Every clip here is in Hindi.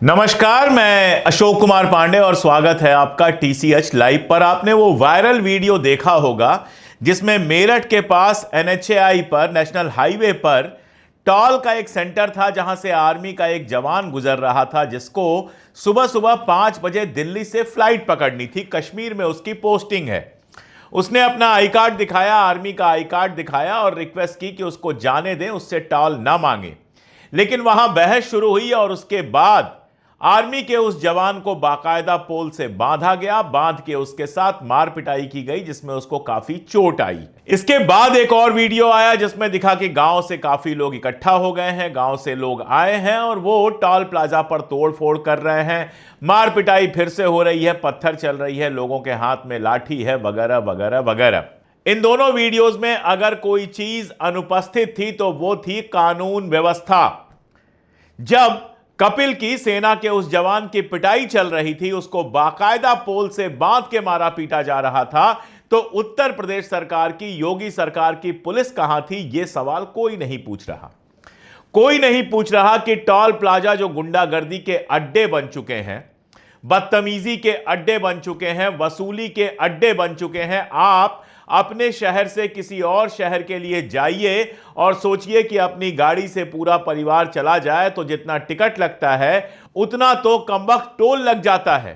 नमस्कार, मैं अशोक कुमार पांडे और स्वागत है आपका टीसीएच लाइव पर। आपने वो वायरल वीडियो देखा होगा जिसमें मेरठ के पास एनएचएआई पर, नेशनल हाईवे पर टॉल का एक सेंटर था जहां से आर्मी का एक जवान गुजर रहा था जिसको सुबह सुबह 5 बजे दिल्ली से फ्लाइट पकड़नी थी। कश्मीर में उसकी पोस्टिंग है। उसने अपना आई कार्ड दिखाया, आर्मी का आई कार्ड दिखाया और रिक्वेस्ट की कि उसको जाने दें, उससे टॉल ना मांगे। लेकिन वहां बहस शुरू हुई और उसके बाद आर्मी के उस जवान को बाकायदा पोल से बांधा गया, बांध के उसके साथ मार पिटाई की गई जिसमें उसको काफी चोट आई। इसके बाद एक और वीडियो आया जिसमें दिखा कि गांव से काफी लोग इकट्ठा हो गए हैं, गांव से लोग आए हैं और वो टॉल प्लाजा पर तोड़फोड़ कर रहे हैं। मार पिटाई फिर से हो रही है, पत्थर चल रही है, लोगों के हाथ में लाठी है, वगैरह वगैरह वगैरह। इन दोनों वीडियोस में अगर कोई चीज अनुपस्थित थी तो वो थी कानून व्यवस्था। जब कपिल की सेना के उस जवान की पिटाई चल रही थी, उसको बाकायदा पोल से बांध के मारा पीटा जा रहा था, तो उत्तर प्रदेश सरकार की, योगी सरकार की पुलिस कहां थी, यह सवाल कोई नहीं पूछ रहा। कोई नहीं पूछ रहा कि टॉल प्लाजा जो गुंडागर्दी के अड्डे बन चुके हैं, बदतमीजी के अड्डे बन चुके हैं, वसूली के अड्डे बन चुके हैं, आप अपने शहर से किसी और शहर के लिए जाइए और सोचिए कि अपनी गाड़ी से पूरा परिवार चला जाए तो जितना टिकट लगता है उतना तो कमबख्त टोल लग जाता है।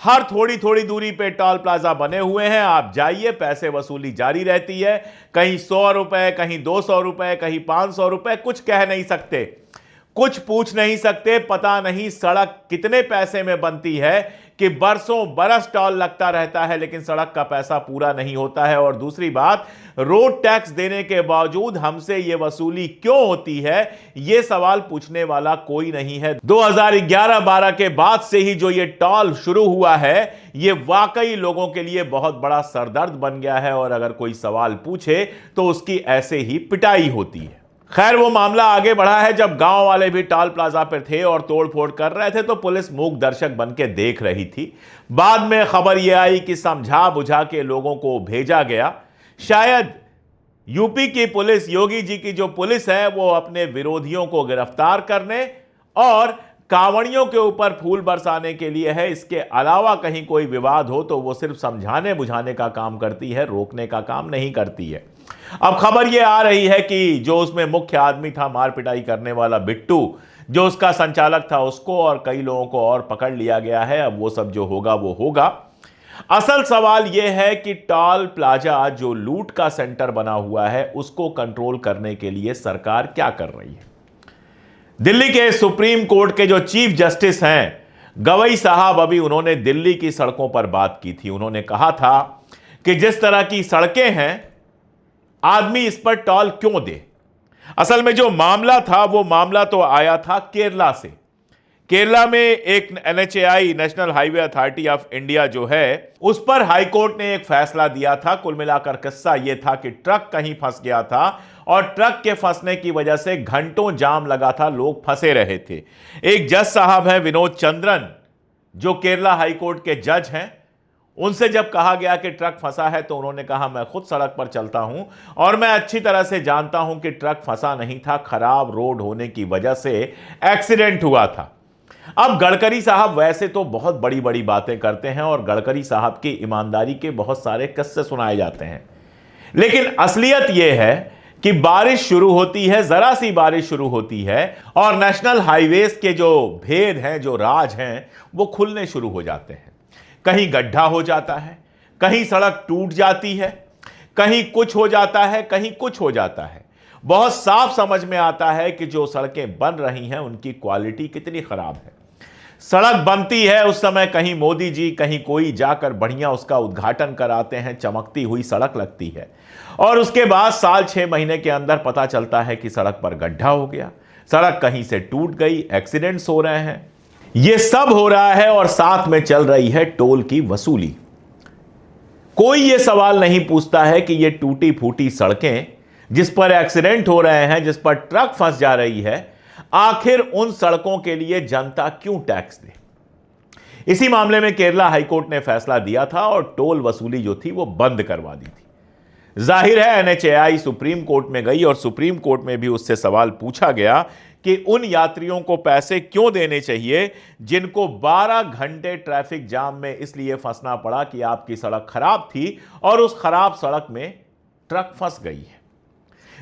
हर थोड़ी थोड़ी दूरी पे टोल प्लाजा बने हुए हैं, आप जाइए, पैसे वसूली जारी रहती है। कहीं 100 रुपए, कहीं 200 रुपए, कहीं 500 रुपए, कुछ कह नहीं सकते, कुछ पूछ नहीं सकते। पता नहीं सड़क कितने पैसे में बनती है कि बरसों बरस टॉल लगता रहता है लेकिन सड़क का पैसा पूरा नहीं होता है। और दूसरी बात, रोड टैक्स देने के बावजूद हमसे यह वसूली क्यों होती है, यह सवाल पूछने वाला कोई नहीं है। 2011-12 के बाद से ही जो ये टॉल शुरू हुआ है, यह वाकई लोगों के लिए बहुत बड़ा सरदर्द बन गया है और अगर कोई सवाल पूछे तो उसकी ऐसे ही पिटाई होती है। खैर, वो मामला आगे बढ़ा है। जब गांव वाले भी टॉल प्लाजा पर थे और तोड़फोड़ कर रहे थे तो पुलिस मूक दर्शक बन के देख रही थी। बाद में खबर यह आई कि समझा बुझा के लोगों को भेजा गया। शायद यूपी की पुलिस, योगी जी की जो पुलिस है, वो अपने विरोधियों को गिरफ्तार करने और कांवड़ियों के ऊपर फूल बरसाने के लिए है। इसके अलावा कहीं कोई विवाद हो तो वो सिर्फ समझाने बुझाने का काम करती है, रोकने का काम नहीं करती है। अब खबर यह आ रही है कि जो उसमें मुख्य आदमी था, मार पिटाई करने वाला बिट्टू, जो उसका संचालक था, उसको और कई लोगों को और पकड़ लिया गया है। अब वो सब जो होगा वो होगा। असल सवाल यह है कि टॉल प्लाजा जो लूट का सेंटर बना हुआ है, उसको कंट्रोल करने के लिए सरकार क्या कर रही है। दिल्ली के सुप्रीम कोर्ट के जो चीफ जस्टिस हैं, गवई साहब, अभी उन्होंने दिल्ली की सड़कों पर बात की थी। उन्होंने कहा था कि जिस तरह की सड़कें हैं, आदमी इस पर टॉल क्यों दे। असल में जो मामला था, वो मामला तो आया था केरला से। केरला में एक NHAI, national highway authority of India जो है, उस पर हाईकोर्ट ने एक फैसला दिया था। कुल मिलाकर किस्सा यह था कि ट्रक कहीं फंस गया था और ट्रक के फंसने की वजह से घंटों जाम लगा था, लोग फंसे रहे थे। एक जज साहब हैं, विनोद चंद्रन, जो केरला हाईकोर्ट के जज हैं, उनसे जब कहा गया कि ट्रक फंसा है तो उन्होंने कहा, मैं खुद सड़क पर चलता हूं और मैं अच्छी तरह से जानता हूं कि ट्रक फंसा नहीं था, खराब रोड होने की वजह से एक्सीडेंट हुआ था। अब गडकरी साहब वैसे तो बहुत बड़ी बड़ी बातें करते हैं और गडकरी साहब की ईमानदारी के बहुत सारे किस्से सुनाए जाते हैं, लेकिन असलियत यह है कि बारिश शुरू होती है, जरा सी बारिश शुरू होती है और नेशनल हाईवेज के जो भेद हैं, जो राज हैं, वो खुलने शुरू हो जाते हैं। कहीं गड्ढा हो जाता है, कहीं सड़क टूट जाती है, कहीं कुछ हो जाता है, कहीं कुछ हो जाता है। बहुत साफ समझ में आता है कि जो सड़कें बन रही हैं उनकी क्वालिटी कितनी खराब है। सड़क बनती है उस समय कहीं मोदी जी, कहीं कोई जाकर बढ़िया उसका उद्घाटन कराते हैं, चमकती हुई सड़क लगती है और उसके बाद साल 6 महीने के अंदर पता चलता है कि सड़क पर गड्ढा हो गया, सड़क कहीं से टूट गई, एक्सीडेंट्स हो रहे हैं। यह सब हो रहा है और साथ में चल रही है टोल की वसूली। कोई यह सवाल नहीं पूछता है कि यह टूटी फूटी सड़कें जिस पर एक्सीडेंट हो रहे हैं, जिस पर ट्रक फंस जा रही है, आखिर उन सड़कों के लिए जनता क्यों टैक्स दे। इसी मामले में केरला हाईकोर्ट ने फैसला दिया था और टोल वसूली जो थी वो बंद करवा दी थी। जाहिर है एनएचएआई सुप्रीम कोर्ट में गई और सुप्रीम कोर्ट में भी उससे सवाल पूछा गया कि उन यात्रियों को पैसे क्यों देने चाहिए जिनको 12 घंटे ट्रैफिक जाम में इसलिए फंसना पड़ा कि आपकी सड़क खराब थी और उस खराब सड़क में ट्रक फंस गई है।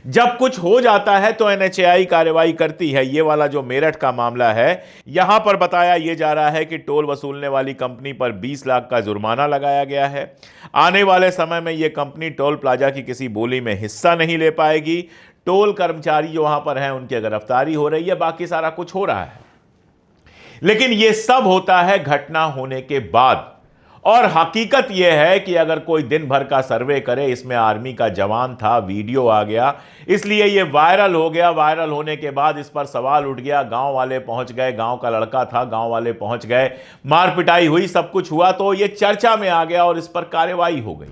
जब कुछ हो जाता है तो एनएचएआई कार्रवाई करती है। ये वाला जो मेरठ का मामला है, यहां पर बताया यह जा रहा है कि टोल वसूलने वाली कंपनी पर 20 लाख का जुर्माना लगाया गया है। आने वाले समय में यह कंपनी टोल प्लाजा की किसी बोली में हिस्सा नहीं ले पाएगी। टोल कर्मचारी जो वहां पर हैं उनकी गिरफ्तारी हो रही है, बाकी सारा कुछ हो रहा है। लेकिन यह सब होता है घटना होने के बाद। और हकीकत यह है कि अगर कोई दिन भर का सर्वे करे, इसमें आर्मी का जवान था, वीडियो आ गया, इसलिए यह वायरल हो गया। वायरल होने के बाद इस पर सवाल उठ गया, गांव वाले पहुंच गए, गांव का लड़का था, गांव वाले पहुंच गए, मार पिटाई हुई, सब कुछ हुआ, तो यह चर्चा में आ गया और इस पर कार्रवाई हो गई।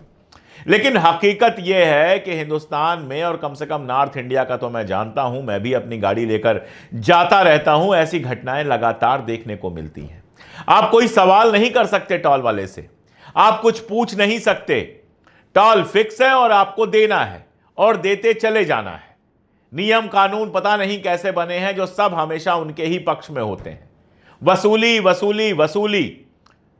लेकिन हकीकत यह है कि हिंदुस्तान में, और कम से कम नॉर्थ इंडिया का तो मैं जानता हूं, मैं भी अपनी गाड़ी लेकर जाता रहता हूं, ऐसी घटनाएं लगातार देखने को मिलती हैं। आप कोई सवाल नहीं कर सकते टोल वाले से, आप कुछ पूछ नहीं सकते। टोल फिक्स है और आपको देना है और देते चले जाना है। नियम कानून पता नहीं कैसे बने हैं जो सब हमेशा उनके ही पक्ष में होते हैं। वसूली वसूली वसूली।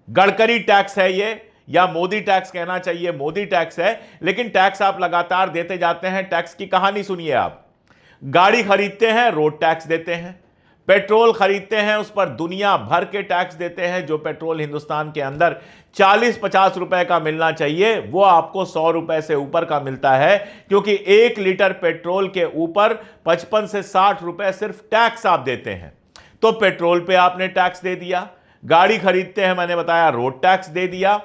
गडकरी टैक्स है ये, या मोदी टैक्स कहना चाहिए, मोदी टैक्स है, लेकिन टैक्स आप लगातार देते जाते हैं। टैक्स की कहानी सुनिए आप। गाड़ी खरीदते हैं, रोड टैक्स देते हैं। पेट्रोल खरीदते हैं, उस पर दुनिया भर के टैक्स देते हैं। जो पेट्रोल हिंदुस्तान के अंदर 40-50 रुपए का मिलना चाहिए, वो आपको 100 रुपए से ऊपर का मिलता है, क्योंकि 1 लीटर पेट्रोल के ऊपर 55 से 60 रुपए सिर्फ टैक्स आप देते हैं। तो पेट्रोल पे आपने टैक्स दे दिया। गाड़ी खरीदते हैं, मैंने बताया, रोड टैक्स दे दिया,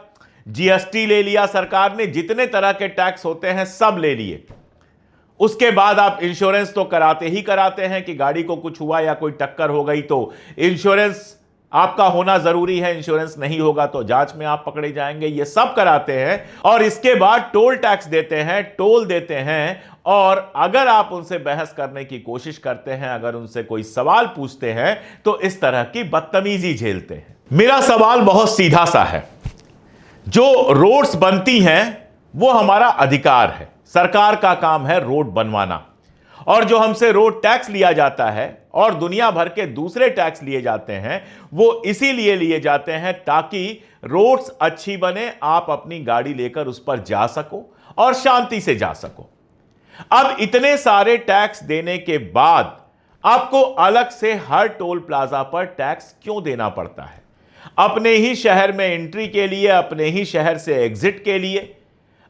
जीएसटी ले लिया सरकार ने, जितने तरह के टैक्स होते हैं सब ले लिए। उसके बाद आप इंश्योरेंस तो कराते ही कराते हैं कि गाड़ी को कुछ हुआ या कोई टक्कर हो गई तो इंश्योरेंस आपका होना जरूरी है। इंश्योरेंस नहीं होगा तो जांच में आप पकड़े जाएंगे। ये सब कराते हैं और इसके बाद टोल टैक्स देते हैं, टोल देते हैं। और अगर आप उनसे बहस करने की कोशिश करते हैं, अगर उनसे कोई सवाल पूछते हैं, तो इस तरह की बदतमीजी झेलते हैं। मेरा सवाल बहुत सीधा सा है। जो रोड्स बनती हैं वो हमारा अधिकार है। सरकार का काम है रोड बनवाना, और जो हमसे रोड टैक्स लिया जाता है और दुनिया भर के दूसरे टैक्स लिए जाते हैं, वो इसीलिए लिए जाते हैं ताकि रोड्स अच्छी बने, आप अपनी गाड़ी लेकर उस पर जा सको और शांति से जा सको। अब इतने सारे टैक्स देने के बाद आपको अलग से हर टोल प्लाजा पर टैक्स क्यों देना पड़ता है? अपने ही शहर में एंट्री के लिए, अपने ही शहर से एग्जिट के लिए।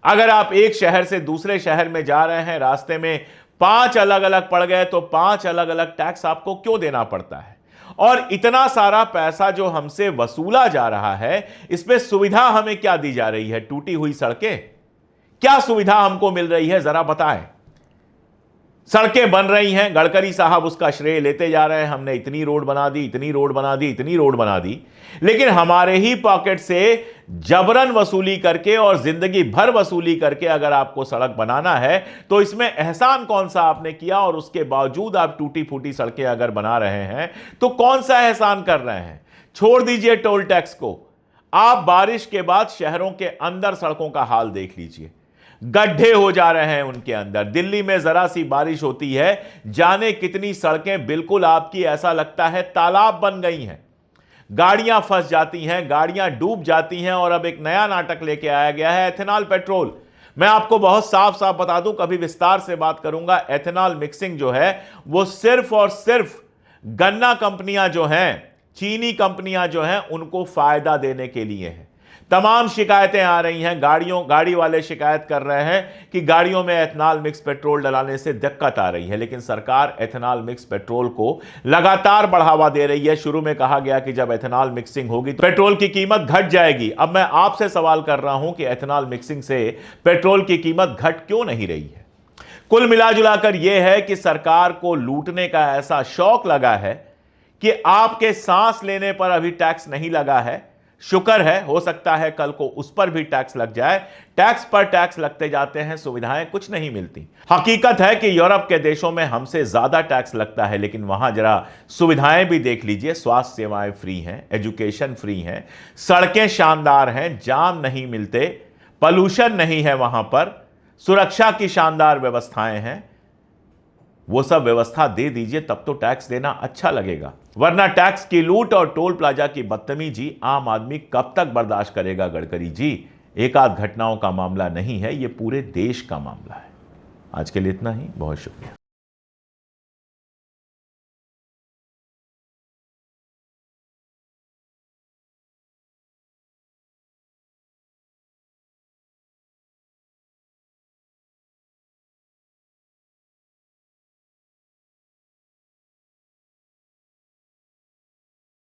अगर आप एक शहर से दूसरे शहर में जा रहे हैं, रास्ते में 5 अलग अलग पड़ गए, तो 5 अलग अलग टैक्स आपको क्यों देना पड़ता है? और इतना सारा पैसा जो हमसे वसूला जा रहा है, इसमें सुविधा हमें क्या दी जा रही है? टूटी हुई सड़कें? क्या सुविधा हमको मिल रही है, जरा बताएं। सड़कें बन रही हैं, गडकरी साहब उसका श्रेय लेते जा रहे हैं, हमने इतनी रोड बना दी, इतनी रोड बना दी, इतनी रोड बना दी। लेकिन हमारे ही पॉकेट से जबरन वसूली करके और जिंदगी भर वसूली करके अगर आपको सड़क बनाना है, तो इसमें एहसान कौन सा आपने किया? और उसके बावजूद आप टूटी फूटी सड़कें अगर बना रहे हैं, तो कौन सा एहसान कर रहे हैं? छोड़ दीजिए टोल टैक्स को, आप बारिश के बाद शहरों के अंदर सड़कों का हाल देख लीजिए। गड्ढे हो जा रहे हैं उनके अंदर। दिल्ली में जरा सी बारिश होती है, जाने कितनी सड़कें बिल्कुल आपकी ऐसा लगता है तालाब बन गई हैं। गाड़ियां फंस जाती हैं, गाड़ियां डूब जाती हैं। और अब एक नया नाटक लेके आया गया है, एथेनॉल पेट्रोल। मैं आपको बहुत साफ साफ बता दूं, कभी विस्तार से बात करूंगा। एथेनॉल मिक्सिंग जो है वो सिर्फ और सिर्फ गन्ना कंपनियां जो हैं, चीनी कंपनियां जो हैं, उनको फायदा देने के लिए है। तमाम शिकायतें आ रही हैं, गाड़ी वाले शिकायत कर रहे हैं कि गाड़ियों में एथेनॉल मिक्स पेट्रोल डलाने से दिक्कत आ रही है। लेकिन सरकार एथेनॉल मिक्स पेट्रोल को लगातार बढ़ावा दे रही है। शुरू में कहा गया कि जब एथेनॉल मिक्सिंग होगी तो पेट्रोल की कीमत घट जाएगी। अब मैं आपसे सवाल कर रहा हूं कि एथेनॉल मिक्सिंग से पेट्रोल की कीमत घट क्यों नहीं रही है? कुल मिलाजुलाकर यह है कि सरकार को लूटने का ऐसा शौक लगा है कि आपके सांस लेने पर अभी टैक्स नहीं लगा है। शुक्र है, हो सकता है कल को उस पर भी टैक्स लग जाए। टैक्स पर टैक्स लगते जाते हैं, सुविधाएं कुछ नहीं मिलती। हकीकत है कि यूरोप के देशों में हमसे ज्यादा टैक्स लगता है, लेकिन वहां जरा सुविधाएं भी देख लीजिए। स्वास्थ्य सेवाएं फ्री हैं, एजुकेशन फ्री हैं, सड़कें शानदार हैं, जाम नहीं मिलते, पॉल्यूशन नहीं है वहां पर, सुरक्षा की शानदार व्यवस्थाएं हैं। वो सब व्यवस्था दे दीजिए, तब तो टैक्स देना अच्छा लगेगा। वरना टैक्स की लूट और टोल प्लाजा की बदतमीजी आम आदमी कब तक बर्दाश्त करेगा गडकरी जी। एक आध घटनाओं का मामला नहीं है, ये पूरे देश का मामला है। आज के लिए इतना ही, बहुत शुक्रिया।